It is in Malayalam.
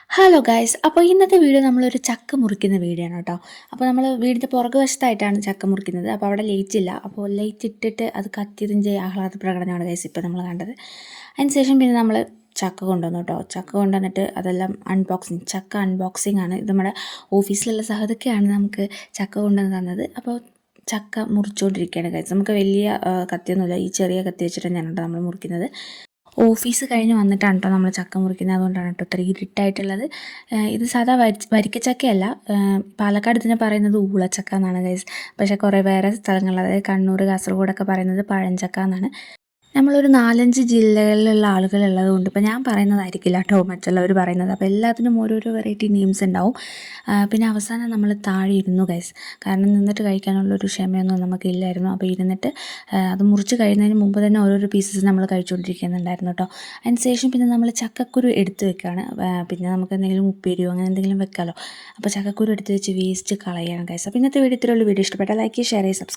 ഹലോ ഗൈസ്, അപ്പോൾ ഇന്നത്തെ വീഡിയോ നമ്മളൊരു ചക്ക മുറിക്കുന്ന വീഡിയോ ആണ് കേട്ടോ. അപ്പോൾ നമ്മൾ വീടിൻ്റെ പുറകുവശത്തായിട്ടാണ് ചക്ക മുറിക്കുന്നത്. അപ്പോൾ അവിടെ ലൈറ്റ് ഇല്ല, അപ്പോൾ ലൈറ്റ് ഇട്ടിട്ട് അത് കത്തിയതിൻ്റെ ആഹ്ലാദ പ്രകടനമാണ് ഗൈസ് ഇപ്പോൾ നമ്മൾ കണ്ടത്. അതിനുശേഷം പിന്നെ നമ്മൾ ചക്ക കൊണ്ടുവന്നു കേട്ടോ. ചക്ക കൊണ്ടുവന്നിട്ട് അതെല്ലാം ചക്ക അൺബോക്സിങ് ആണ്. ഇത് നമ്മുടെ ഓഫീസിലുള്ള സഹതൊക്കെയാണ് നമുക്ക് ചക്ക കൊണ്ടുവന്ന് തന്നത്. അപ്പോൾ ചക്ക മുറിച്ചുകൊണ്ടിരിക്കുകയാണ് ഗൈസ്. നമുക്ക് വലിയ കത്തിയൊന്നുമില്ല, ഈ ചെറിയ കത്തി വെച്ചിട്ട് തന്നെയാണ് കേട്ടോ നമ്മൾ മുറിക്കുന്നത്. ഓഫീസ് കഴിഞ്ഞ് വന്നിട്ടാണ് കേട്ടോ നമ്മൾ ചക്ക മുറിക്കുന്നത്. അതുകൊണ്ടാണ് കേട്ടോ ഇത്ര ഇരുട്ടായിട്ടുള്ളത്. ഇത് സാധാ വരിക്കച്ചക്കയല്ല. പാലക്കാട് ഇതിനെ പറയുന്നത് ഊളച്ചക്ക എന്നാണ് ഗൈസ്. പക്ഷേ കുറേ വേറെ സ്ഥലങ്ങളിൽ, അതായത് കണ്ണൂർ, കാസർഗോഡൊക്കെ പറയുന്നത് പഴഞ്ചക്ക എന്നാണ്. നമ്മളൊരു 4-5 ജില്ലകളിലുള്ള ആളുകളുള്ളത് കൊണ്ട് ഇപ്പോൾ ഞാൻ പറയുന്നതായിരിക്കില്ല കേട്ടോ മറ്റുള്ളവർ പറയുന്നത്. അപ്പോൾ എല്ലാത്തിനും ഓരോരോ വെറൈറ്റി നെയിംസ് ഉണ്ടാവും. പിന്നെ അവസാനം നമ്മൾ താഴെ ഇരുന്നു ഗൈസ്. കാരണം നിന്നിട്ട് കഴിക്കാനുള്ളൊരു ക്ഷമയൊന്നും നമുക്കില്ലായിരുന്നു. അപ്പോൾ ഇരുന്നിട്ട് അത് മുറിച്ച് കഴിയുന്നതിന് മുമ്പ് തന്നെ ഓരോരോ പീസസ് നമ്മൾ കഴിച്ചുകൊണ്ടിരിക്കുന്നുണ്ടായിരുന്നു കേട്ടോ. അതിന് പിന്നെ നമ്മൾ ചക്കക്കുരു എടുത്ത് വെക്കുകയാണ്. പിന്നെ നമുക്ക് എന്തെങ്കിലും ഉപ്പേരിയോ അങ്ങനെ എന്തെങ്കിലും വെക്കാമല്ലോ. അപ്പോൾ ചക്കക്കുരു എടുത്ത് വെച്ച് വേസ്റ്റ് കളയാണ് ഗൈസ്. അപ്പോൾ ഇന്നത്തെ വീഡിയോ ഇത്രയുള്ള വീഡിയോ ഇഷ്ടപ്പെട്ടാൽ ലൈക്ക്, ഷെയർ, സബ്സ്ക്രൈബ്.